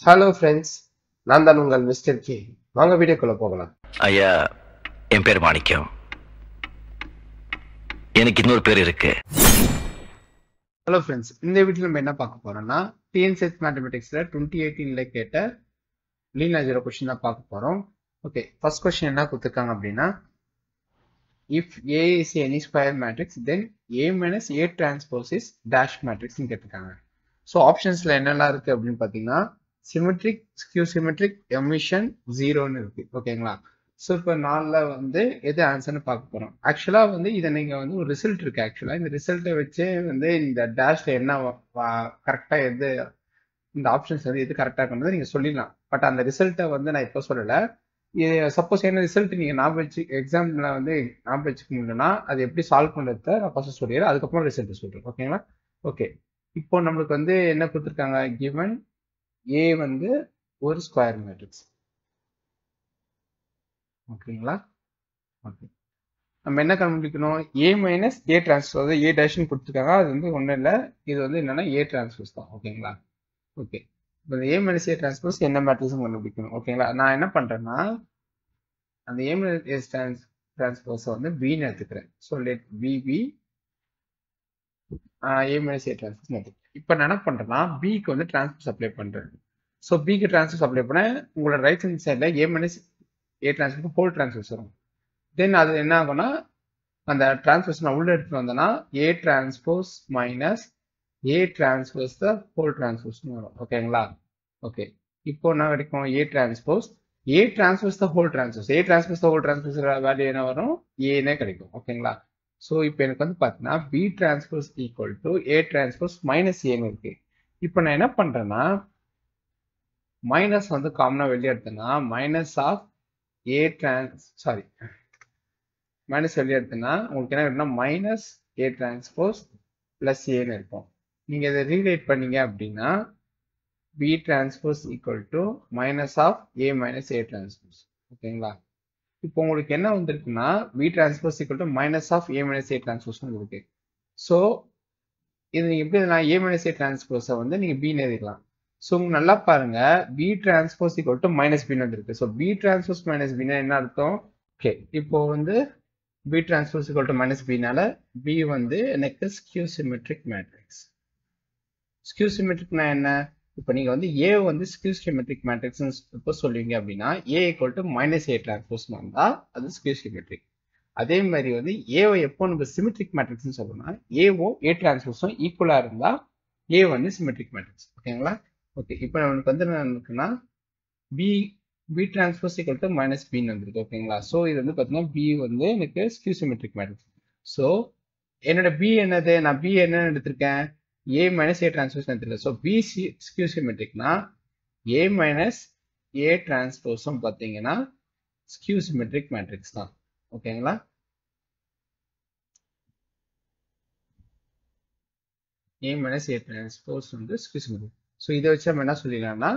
Hello friends, நான் தான் உங்கள் மிஸ்டர் கே. வாங்க வீடியோக்குள்ள போகலாம். ஐயா, என் பேர் மாணிக்கம். எனக்கு இன்னொரு பேர் இருக்கு. ஹலோ ஃப்ரெண்ட்ஸ், இந்த வீடியோ நம்ம என்ன பார்க்க போறோம்னா டிஎன்சிஎஸ் மேத்தமெட்டிக்ஸ்ல 2018ல கேட்ட லீனியர் கொஸ்டின் தான் பார்க்க போறோம். ஓகே, ஃபர்ஸ்ட் கொஸ்டின் என்ன கொடுத்துருக்காங்க அப்படின்னா, if A is any square matrix then A minus A transpose is dash மேட்ரிக்ஸ்னு கேட்டிருக்காங்க. ஸோ ஆப்ஷன்ஸ்ல என்னெல்லாம் இருக்கு அப்படின்னு பார்த்தீங்கன்னா, சிமெட்ரிக், ஸ்கியூ சிமெட்ரிக், எமிஷன், ஜீரோன்னு இருக்கு. ஓகேங்களா? ஸோ இப்போ நாளில் வந்து எது ஆன்சர்னு பார்க்க போகிறோம். ஆக்சுவலாக வந்து இதை நீங்கள் வந்து ஒரு ரிசல்ட் இருக்கு. ஆக்சுவலாக இந்த ரிசல்ட்டை வச்சு வந்து இந்த டேஷ்ல என்ன கரெக்டாக எது இந்த ஆப்ஷன்ஸ் வந்து எது கரெக்டாக இருக்கிறது நீங்கள் சொல்லிடலாம். பட் அந்த ரிசல்ட்டை வந்து நான் இப்போ சொல்லலை. இது சப்போஸ் என்ன ரிசல்ட் நீங்கள் ஞாபகம் வச்சு எக்ஸாமில் வந்து ஞாபகம் வச்சுக்க முடியலன்னா அது எப்படி சால்வ் பண்ணுறத நான் ஃபர்ஸ்ட் சொல்லிடுறேன், அதுக்கப்புறம் ரிசல்ட் சொல்கிறேன். ஓகேங்களா? ஓகே, இப்போ நம்மளுக்கு வந்து என்ன கொடுத்துருக்காங்க, கிவன் ஏ வந்து ஒரு ஸ்கொயர் மேட்ரிக்ஸ். ஓகேங்களா? ஓகே, நம்ம என்ன கண்டுபிடிக்கணும், ஏ மைனஸ் ஏ டிரான்ஸ்போஸ், அதாவது ஏ டேஷ்னு கொடுத்துருக்காங்க. அது வந்து ஒன்றும் இல்லை, இது வந்து என்னன்னா ஏ டிரான்ஸ்போஸ் தான். ஓகேங்களா? ஓகே, இப்போ ஏ மைனஸ் ஏ டிரான்ஸ்போஸ் என்ன மேட்ரிக்ஸ் கண்டுபிடிக்கணும். ஓகேங்களா? நான் என்ன பண்றேன்னா அந்த ஏ மைனஸ் ஏ டிரான்ஸ்போஸை வந்து பின்னு எடுத்துக்கிறேன். So let B A minus A transpose matrix. இப்போ நான் என்ன பண்றேன்னா பிக்கு வந்து டிரான்ஸ்போஸ் அப்ளை பண்றேன். ஸோ பிக்கு டிரான்ஸ்போஸ் அப்ளை பண்ண உங்களோட ரைட் ஹேண்ட் சைடில் A minus A transpose whole transpose வரும். தென் அது என்ன ஆகும்னா அந்த டிரான்ஸ்போஸ் நான் உள்ள எடுத்துட்டு வந்தேன்னா A transpose minus A transpose the whole டிரான்ஸ்போஸ்னு வரும். ஓகேங்களா? ஓகே, இப்போ என்ன கிடைக்கும், A transpose the whole transpose, A transpose the whole transpose value என்ன வரும், ஏனே கிடைக்கும். ஓகேங்களா? ஸோ இப்போ எனக்கு வந்து பார்த்தீங்கன்னா B transpose equal to A transpose minus ஏன்னு இருக்கு. இப்போ நான் என்ன பண்றேன்னா மைனஸ் வந்து காமனாக வெளியே எடுத்தேன்னா மைனஸ் ஆஃப் ஏ மைனஸ் வெளியே எடுத்தேன்னா உங்களுக்கு என்ன இருக்குன்னா மைனஸ் ஏ டிரான்ஸ்போஸ் பிளஸ் ஏன்னு இருக்கும். நீங்க இதை ரீரைட் பண்ணீங்க அப்படின்னா B transpose equal to minus of A minus A transpose. ஓகேங்களா? இப்போ உங்களுக்கு என்ன வந்திருக்குன்னா B transpose equal to minus of A minus A transpose இருக்கு. ஸோ இது நீங்க எப்படி ஏ மைனஸ் ஏ டிரான்ஸ்போஸை வந்து நீங்க பின்னு எழுதிக்கலாம். ஸோ நல்லா பாருங்க, B transpose equal to minus பின்னு வந்துருக்கு. ஸோ பி டிரான்ஸ்போஸ் மைனஸ் பின்னா என்ன அர்த்தம், ஓகே, இப்போ வந்து B transpose equal to minus பினால பி வந்து எனக்கு ஸ்கியூ சிமெட்ரிக் மேட்ரிக்ஸ். ஸ்கியூ சிமெட்ரிக்னா என்ன, இப்போ நீங்க வந்து ஏ வந்து ஸ்கியூ சிமெட்ரிக் மேட்ரிக்ஸ் இப்போ சொல்லுவீங்க அப்படின்னா A equal to minus A transpose வந்தா அது ஸ்கியூ சிமெட்ரிக். அதே மாதிரி வந்து ஏவை எப்போ நம்ம சிமெட்ரிக் மேட்ரிக்ஸ்னு சொல்லணும்னா ஏவோ ஏ டிரான்ஸ்போஸும் ஈக்குவலா இருந்தா ஏ வந்து சிமெட்ரிக் மேட்ரிக்ஸ். ஓகேங்களா? ஓகே, இப்போ நமக்கு வந்து என்ன இருக்குன்னா B transpose equal to minus பின்னு வந்திருக்கு. ஓகேங்களா? ஸோ இது வந்து பார்த்தீங்கன்னா பி வந்து எனக்கு ஸ்கியூ சிமெட்ரிக் மேட்ரிக்ஸ். ஸோ என்னோட பி என்னது, நான் பி என்ன எடுத்திருக்கேன், ஏ மைனஸ் ஏ டிரான்ஸ்போஸ் எடுத்துருக்கேன். ஸோ பி ஸ்கியூ சிமெட்ரிக்னா ஏ மைனஸ் ஏ டிரான்ஸ்போஸும் பார்த்தீங்கன்னா ஸ்கியூ சிமெட்ரிக் மேட்ரிக்ஸ் தான். ஓகேங்களா? ஏ மைனஸ் ஏ டிரான்ஸ்போஸ் வந்து ஸ்கியூ சிமெட்ரிக். ஸோ இதை வச்சு நம்ம என்ன சொல்லிடலாம்னா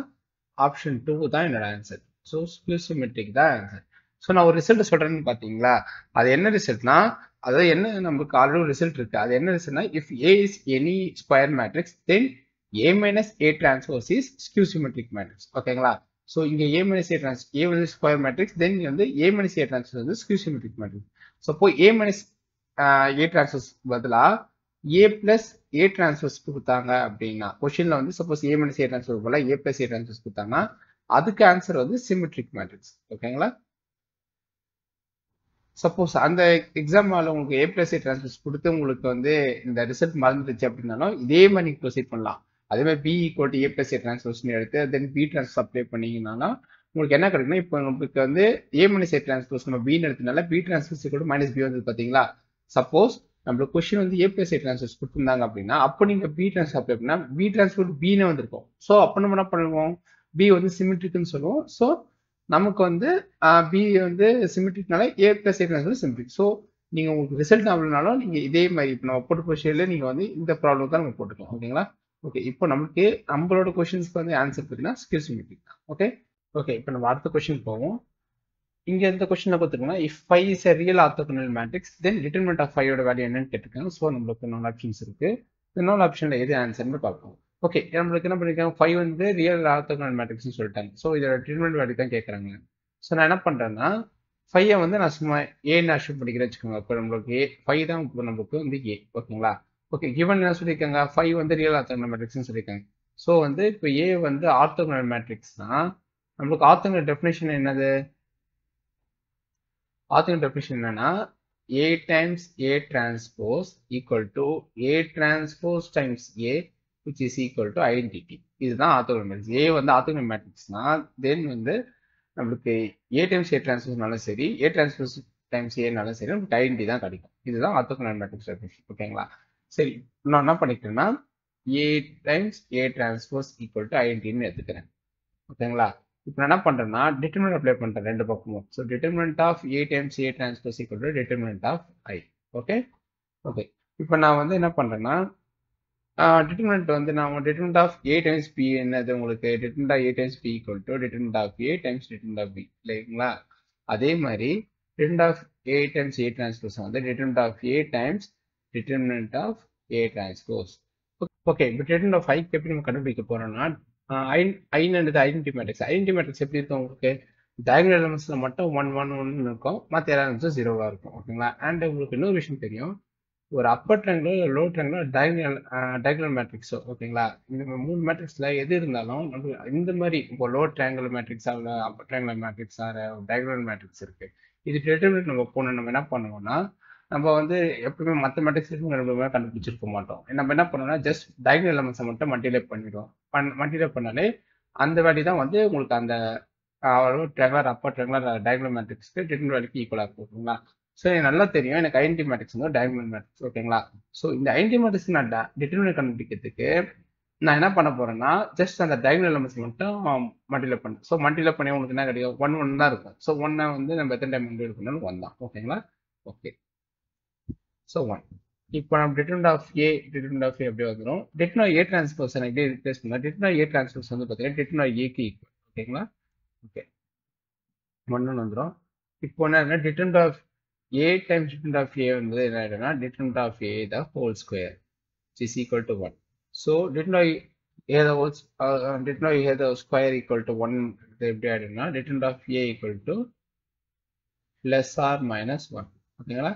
ஆப்ஷன் 2 தான் என்னோட ஆன்சர். ஸோ ஸ்கியூ சிமெட்ரிக் தான் ஆன்சர். ஸோ நான் ஒரு ரிசல்ட் சொல்றேன்னு பார்த்தீங்களா, அது என்ன ரிசல்ட்னா, அதாவது என்ன நமக்கு ஆல்ரெடி ரிசல்ட் இருக்கு. அது என்ன ரிசல்ட்னா if A is any square matrix then A minus A transpose is skew symmetric matrix. ஓகேங்களா? ஸோ இங்க ஏ மைனஸ் ஏ வந்து ஸ்கொயர் மேட்ரிக்ஸ், தென் வந்து ஏ மைனஸ் ஏ டிரான்ஸ்போஸ் வந்து skew symmetric matrix. Suppose A minus A transpose பதிலா A plus A transpose கொடுத்தாங்க அப்படின்னா கொஸ்டின்ல வந்து suppose A minus A transpose போல ஏ பிளஸ் ஏ டிரான்ஸ்போஸ் கொடுத்தாங்கன்னா அதுக்கு ஆன்சர் வந்து சிமெட்ரிக் மேட்ரிக்ஸ். ஓகேங்களா? சப்போஸ் அந்த எக்ஸாம்ல உங்களுக்கு ஏ பிளஸ் ஏ டிரான்ஸ்போஸ் கொடுத்து உங்களுக்கு வந்து இந்த ரிசல்ட் மறந்துருச்சு அப்படின்னாலும் இதே மாதிரி நீங்க ப்ரொசீட் பண்ணலாம். அதே மாதிரி B equal to A plus A transpose எடுத்து தென் பி டிரான்ஸ்போஸ் அப்ளை பண்ணீங்கன்னா உங்களுக்கு என்ன கிடைக்குன்னா இப்போ உங்களுக்கு வந்து ஏ மைனஸ் ஏ டிரான்ஸ்போஸ் நம்ம பின்னு எடுத்தனால B transpose equal to minus B வந்து பாத்தீங்களா. சப்போஸ் நம்மளுக்கு கொஸ்டின் வந்து ஏ பிளஸ் ஏ டிரான்ஸ்போஸ் கொடுத்துருந்தாங்க அப்படின்னா அப்போ நீங்க பி டிரான்ஸ்போஸ் அப்ளை பண்ணா பி டிரான்ஸ்போஸ் பின்னு வந்திருக்கும். ஸோ அப்போ நம்ம என்ன பண்ணுவோம், பி வந்து சிமெட்ரிக்னு சொல்லுவோம். ஸோ நமக்கு வந்து பி வந்து சிமெட்ரிக்னால A plus A transpose symmetric. So நீங்க உங்களுக்கு ரிசல்ட் ஆகலனாலும் நீங்க இதே மாதிரி இப்போ நம்ம போட்டு பொசிஷன்ல நீங்க வந்து இந்த ப்ராப்ளம் தான் நம்ம போட்டுக்கலாம். ஓகேங்களா? ஓகே, இப்போ நமக்கு நம்மளோட கொஸ்டின்ஸ்க்கு வந்து ஆன்சர் பார்த்தீங்கன்னா ஸ்கியூ சிமெட்ரிக் தான். ஓகே ஓகே, இப்போ நம்ம அடுத்த கொஸ்டின் போவோம். இங்க இந்த கொஸ்டின்ல கொடுத்துருக்கோம்னா if phi is a real orthogonal matrix then determinant of ஃபையோட வேல்யூ என்னன்னு கேட்டிருக்காங்க. ஸோ நம்மளுக்கு 4 ஆப்ஷன்ஸ் இருக்கு. இந்த 4 ஆப்ஷன்ல எது ஆன்சர்னு பார்ப்போம். ஓகே, நம்மளுக்கு என்ன பண்ணிருக்காங்க, 5 வந்து ரியல் ஆர்த்தோகனல் மேட்ரிக்ஸ்னு சொல்லிட்டாங்க. ஸோ இதோட டிட்டர்மினன்ட் வேல்யூ தான் கேட்குறாங்க. ஸோ நான் என்ன பண்ணுறேன்னா 5 வந்து நான் சும்மா ஏன்னு அஷ்யூம் பண்ணிக்கிறேன் வச்சுக்கோங்க. இப்போ நம்மளுக்கு 5 தான் இப்போ நமக்கு வந்து ஏ. ஓகேங்களா? ஓகே, கிவன் என்ன சொல்லியிருக்காங்க, 5 வந்து ரியல் ஆர்த்தோகனல் மேட்ரிக்ஸ்னு சொல்லியிருக்காங்க. ஸோ வந்து இப்போ ஏ வந்து ஆர்த்தோகனல் மேட்ரிக்ஸ்னா நம்மளுக்கு ஆர்த்தோகனல் டெஃபினேஷன் என்னது? ஆர்த்தோகனல் டெஃபினேஷன் என்னன்னா A times A transpose equal to A transpose times A which is equal to identity. இதுதான் ஆர்த்தோகனல் மேட்ரிக்ஸ். A வந்து ஆர்த்தோகனல் மேட்ரிக்ஸ்னா தென் வந்து நம்மளுக்கு A times A transpose சரி, A transpose times A சரி, நமக்கு identity தான் கிடைக்கும். இதுதான் ஆர்த்தோகனல் மேட்ரிக்ஸ் டெஃபினேஷன். ஓகேங்களா? சரி, நான் என்ன பண்ணிக்கிறேன்னா A times A transpose equal to ஐடென்டின்னு எடுத்துக்கிறேன். ஓகேங்களா? இப்போ நான் என்ன பண்றேன்னா டிட்டர்மினன்ட் அப்ளை பண்றேன் ரெண்டு பக்கமும். So determinant of A times A transpose equal to determinant of I. Okay okay, இப்போ நான் வந்து என்ன பண்றேன்னா டிட்டர்மினன்ட் வந்து நான் determinant of A times B என்னது உங்களுக்கு, determinant of A times B equal to determinant of A times determinant of B இல்லைங்களா? அதே மாதிரி determinant of A times A transpose வந்து determinant of A times determinant of A transpose. Okay, இப்போ determinant of I எப்படி நம்ம கண்டுபிடிக்க போறோம்னா ஐன்றது identity matrix. Identity matrix எப்படி இருக்கும் உங்களுக்கு, டயகனல் எலிமெண்ட்ஸ்ல மட்டும் 1 1 1 இருக்கும், மற்ற எல்லா எலிமெண்ட்ஸும் 0வா இருக்கும். ஓகேங்களா? அண்ட் உங்களுக்கு இன்னொரு விஷயம் தெரியும், ஒரு அப்பர் ட்ரையாங்கிளோ லோ ட்ரையாங்கிளோ டயகனல் மேட்ரிக்ஸோ. ஓகேங்களா? இந்த 3 மேட்ரிக்ஸ்ல எது இருந்தாலும் நம்ம இந்த மாதிரி இப்போ லோ ட்ரையாங்கிள் மேட்ரிக்ஸ் ஆகல, அப்பர் ட்ரையாங்கிள் மேட்ரிக்ஸ் ஆக டயகனல் மேட்ரிக்ஸ் இருக்கு. இது டிட்டர்மினன்ட் நம்ம போன நம்ம என்ன பண்ணுவோம்னா நம்ம வந்து எப்பவுமே மற்ற மேட்ரிக்ஸ் நம்ம கண்டுபிடிச்சிருக்க மாட்டோம். நம்ம என்ன பண்ணோம்னா ஜஸ்ட் டயகனல் எலிமெண்ட்ஸை மட்டும் மல்டிப்ளை பண்ணிடுவோம். மல்டிப்ளை பண்ணாலே அந்த வேல்யூ தான் வந்து உங்களுக்கு அந்த ட்ரெவலர் அப்பர் ட்ரெவலர் டயகனல் மேட்ரிக்ஸ்க்கு டிட்டர்மினன்ட் வேல்யூக்கு ஈக்குவலாக இருக்கும். ஓகேங்களா? ஸோ எனக்கு நல்லா தெரியும் எனக்கு ஐடென்டி மேட்ரிக்ஸ் வந்து டயகனல் மேட்ரிக்ஸ். ஓகேங்களா? ஸோ இந்த ஐடென்டி மேட்ரிக்ஸ் நான் டிட்டர்மினன்ட் கண்டுபிடிக்கிறதுக்கு நான் என்ன பண்ண போறேன்னா ஜஸ்ட் அந்த டயகனல் எலிமெண்ட்ஸ் மட்டும் மல்டிப்ளை பண்ணுறேன். ஸோ மல்டிப்ளை பண்ணி உங்களுக்கு என்ன கிடைக்கும், 1 1 தான் இருக்கும். ஸோ 1 வந்து நம்ம எத்தனை டைம் மல்டிப்ளை பண்ணாலும் 1 தான். ஓகேங்களா? Okay, so 1. இப்போ நம்ம டிட்டர்மினன்ட் ஆஃப் A எப்படி வந்துடும், டிட்டர்மினன்ட் A டிரான்ஸ்போஸ் எப்படி ரிப்ளேஸ் பண்ணலாம், டிட்டர்மினன்ட் A டிரான்ஸ்போஸ் வந்து பார்த்தீங்கன்னா டிட்டர்மினன்ட் Aக்கு ஈக்குவல். ஓகேங்களா? ஓகே, 1 வந்துடும். இப்போ என்ன determinant of A times determinant of A வந்து என்ன ஆயிடும்னா determinant of A the whole square is equal to 1. So determinant A the whole determinant A the square equal to 1 எப்படி ஆயிடும்னா determinant of A equal to plus or minus 1. ஓகேங்களா?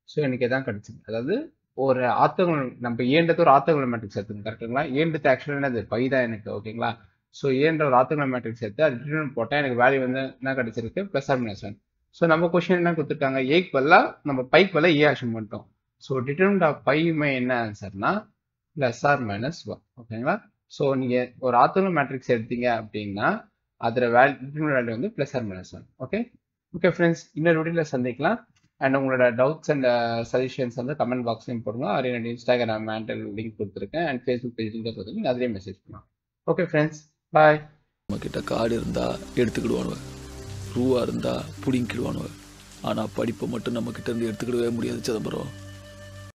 So எனக்கு இதான் கிடைச்சிது. அதாவது ஒரு ஆர்த்தோகனல் நம்ம ஏன்றது ஒரு ஆர்த்தோகனல் மேட்ரிக்ஸ் எடுத்துங்க. கரெக்டுங்களா? ஏன்றது ஆக்சுவலாக என்னது பை தான் எனக்கு. ஓகேங்களா? ஸோ ஏன்ற ஒரு ஆர்த்தோகனல் மேட்ரிக்ஸ் எடுத்து அது டிட்டர்மினன்ட் போட்டால் எனக்கு வேல்யூ வந்து என்ன கிடைச்சிருக்கு, பிளஸ் ஆர் மைனஸ் 1. ஸோ நம்ம கொஸ்டின் என்ன கொடுத்துருக்காங்க, ஏக்கு பதிலாக நம்ம பைக்கு பதிலாக ஏ அஷ்யூம் பண்ணிட்டோம். ஸோ டிட்டர்மினன்ட் ஆஃப் பையுமே என்ன ஆன்சர்னா பிளஸ் ஆர் மைனஸ் 1. ஓகேங்களா? ஸோ நீங்கள் ஒரு ஆர்த்தோகனல் மேட்ரிக்ஸ் எடுத்தீங்க அப்படின்னா அதோட டிட்டர்மினன்ட் வேல்யூ வந்து plus or minus 1. Okay okay friends, இன்னொரு வீடியோவில் சந்திக்கலாம். அண்ட் உங்களோட டவுட்ஸ் அண்ட் சஜஷன்ஸ் வந்து கமெண்ட் பாக்ஸ்லையும் போடுங்க. அதே என்னோட இன்ஸ்டாகிராம் ஹேண்டில் லிங்க் கொடுத்துருக்கேன் அண்ட் ஃபேஸ்புக் பேஜ் லிங்க் கொடுத்துருக்கேன், அதிலே மெசேஜ் பண்ணலாம். Okay friends, bye. நம்மக்கிட்ட கார்டு இருந்தால் எடுத்துக்கிடுவானுவ, ரூவா இருந்தால் பிடிங்கிடுவானுவ. ஆனால் படிப்பை மட்டும் நம்மக்கிட்ட இருந்து எடுத்துக்கிடவே முடியாது சிதம்பரம்.